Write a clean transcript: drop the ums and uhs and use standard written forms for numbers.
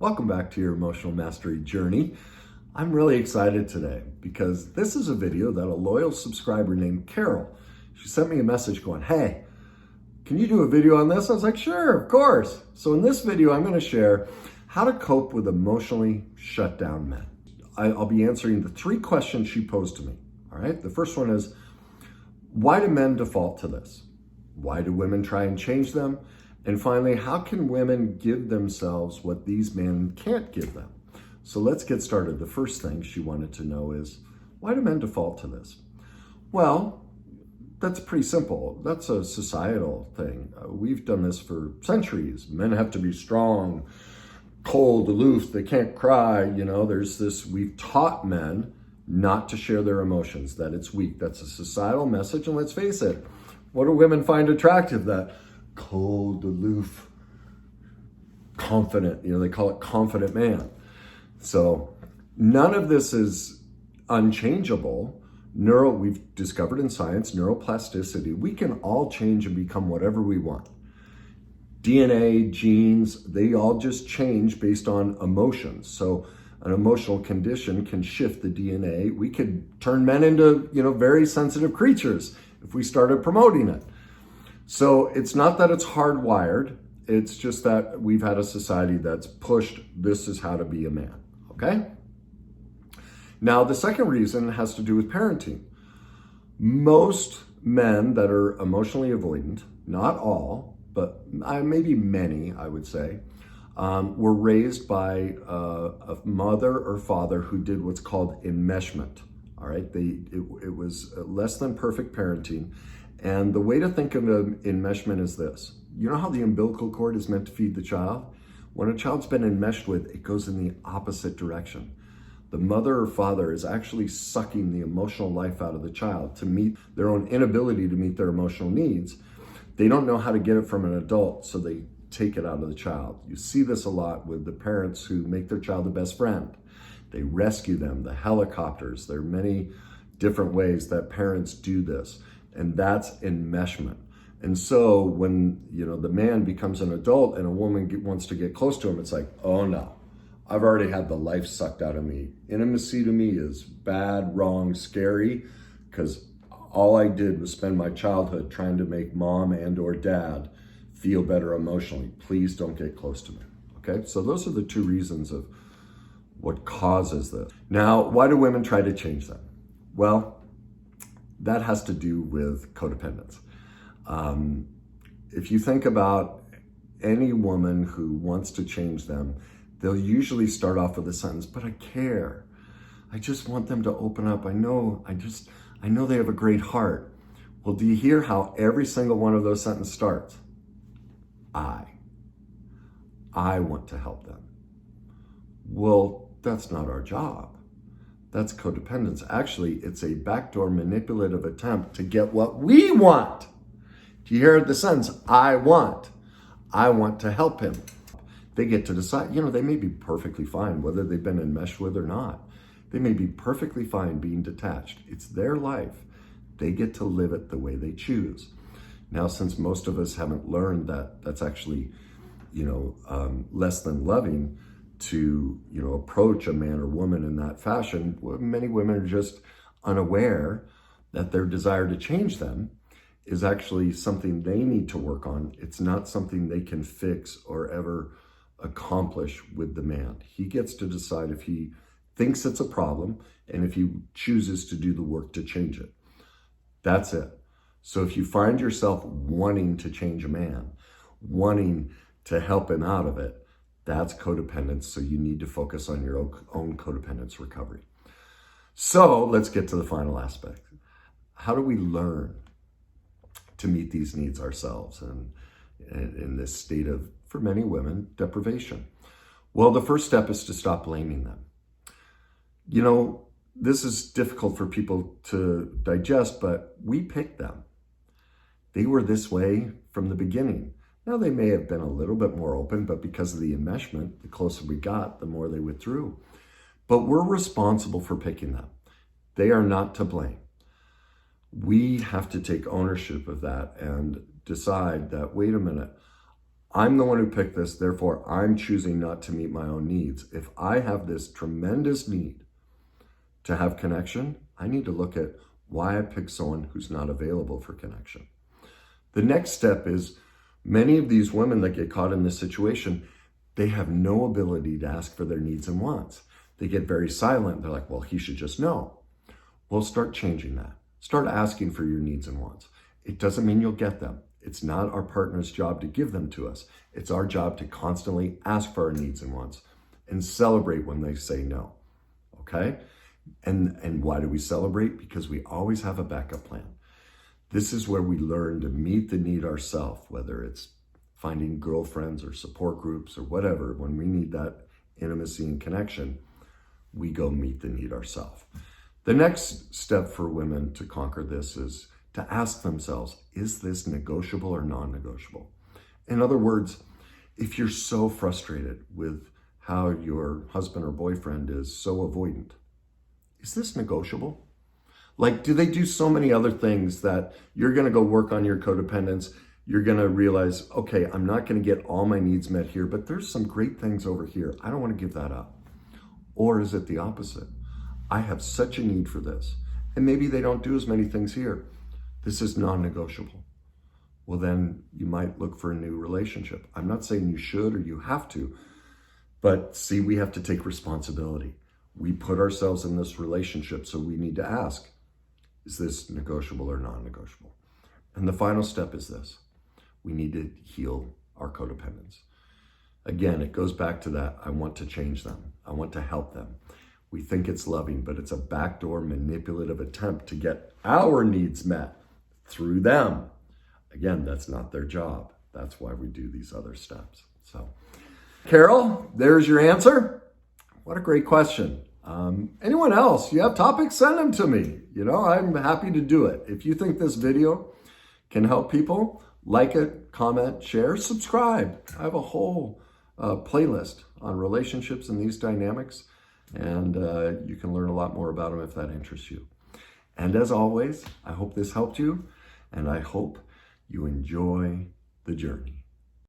Welcome back to your emotional mastery journey. I'm really excited today because this is a video that a loyal subscriber named Carol, she sent me a message going, hey, can you do a video on this? I was like, sure, of course. So in this video, I'm going to share how to cope with emotionally shut down men. I'll be answering the 3 questions she posed to me. All right. The first one is, why do men default to this? Why do women try and change them? And finally, how can women give themselves what these men can't give them? So let's get started. The first thing she wanted to know is, why do men default to this? Well, that's pretty simple. That's a societal thing. We've done this for centuries. Men have to be strong, cold, aloof. They can't cry. There's this, we've taught men not to share their emotions, that it's weak. That's a societal message. And let's face it, what do women find attractive? That cold, aloof, confident, they call it confident man. So none of this is unchangeable. We've discovered in science, neuroplasticity, we can all change and become whatever we want. DNA, genes, they all just change based on emotions. So an emotional condition can shift the DNA. We could turn men into, very sensitive creatures if we started promoting it. So it's not that it's hardwired. It's just that we've had a society that's pushed, this is how to be a man, okay? Now, the second reason has to do with parenting. Most men that are emotionally avoidant, not all, but maybe many, I would say, were raised by a mother or father who did what's called enmeshment. All right, it was less than perfect parenting. And the way to think of enmeshment is this. You know how the umbilical cord is meant to feed the child? When a child's been enmeshed with, it goes in the opposite direction. The mother or father is actually sucking the emotional life out of the child to meet their own inability to meet their emotional needs. They don't know how to get it from an adult, so they take it out of the child. You see this a lot with the parents who make their child the best friend. They rescue them, the helicopters. There are many different ways that parents do this. And that's enmeshment. And so when, the man becomes an adult and a woman wants to get close to him, it's like, oh no, I've already had the life sucked out of me. Intimacy to me is bad, wrong, scary, because all I did was spend my childhood trying to make mom and or dad feel better emotionally. Please don't get close to me, okay? So those are the 2 reasons of what causes this. Now, why do women try to change them? Well, that has to do with codependence. If you think about any woman who wants to change them, they'll usually start off with a sentence, but I care. I just want them to open up. I know they have a great heart. Well, do you hear how every single one of those sentences starts? I want to help them. Well, that's not our job. That's codependence. Actually, it's a backdoor manipulative attempt to get what we want. Do you hear the sentence? I want to help him. They get to decide, they may be perfectly fine whether they've been enmeshed with or not. They may be perfectly fine being detached. It's their life. They get to live it the way they choose. Now, since most of us haven't learned that that's actually, less than loving, to approach a man or woman in that fashion, many women are just unaware that their desire to change them is actually something they need to work on. It's not something they can fix or ever accomplish with the man. He gets to decide if he thinks it's a problem and if he chooses to do the work to change it. That's it. So if you find yourself wanting to change a man, wanting to help him out of it, that's codependence. So you need to focus on your own codependence recovery. So let's get to the final aspect. How do we learn to meet these needs ourselves and in this state of, for many women, deprivation? Well, the first step is to stop blaming them. This is difficult for people to digest, but we picked them. They were this way from the beginning. Now, they may have been a little bit more open, but because of the enmeshment, the closer we got, the more they withdrew. But we're responsible for picking them. They are not to blame. We have to take ownership of that and decide that, wait a minute, I'm the one who picked this, therefore I'm choosing not to meet my own needs. If I have this tremendous need to have connection, I need to look at why I picked someone who's not available for connection. The next step is many of these women that get caught in this situation, they have no ability to ask for their needs and wants. They get very silent. They're like, well, he should just know. Well, start changing that. Start asking for your needs and wants. It doesn't mean you'll get them. It's not our partner's job to give them to us. It's our job to constantly ask for our needs and wants and celebrate when they say no, okay? And why do we celebrate? Because we always have a backup plan. This is where we learn to meet the need ourselves, whether it's finding girlfriends or support groups or whatever. When we need that intimacy and connection, we go meet the need ourselves. The next step for women to conquer this is to ask themselves, is this negotiable or non-negotiable? In other words, if you're so frustrated with how your husband or boyfriend is so avoidant, is this negotiable? Like, do they do so many other things that you're going to go work on your codependence? You're going to realize, okay, I'm not going to get all my needs met here, but there's some great things over here. I don't want to give that up. Or is it the opposite? I have such a need for this. And maybe they don't do as many things here. This is non-negotiable. Well, then you might look for a new relationship. I'm not saying you should or you have to, but see, we have to take responsibility. We put ourselves in this relationship, so we need to ask, is this negotiable or non-negotiable? And the final step is this. We need to heal our codependence. Again, it goes back to that. I want to change them. I want to help them. We think it's loving, but it's a backdoor manipulative attempt to get our needs met through them. Again, that's not their job. That's why we do these other steps. So, Carol, there's your answer. What a great question. Anyone else, you have topics, send them to me. I'm happy to do it. If you think this video can help people, like it, comment, share, subscribe. I have a whole playlist on relationships and these dynamics, and you can learn a lot more about them if that interests you. And as always, I hope this helped you, and I hope you enjoy the journey.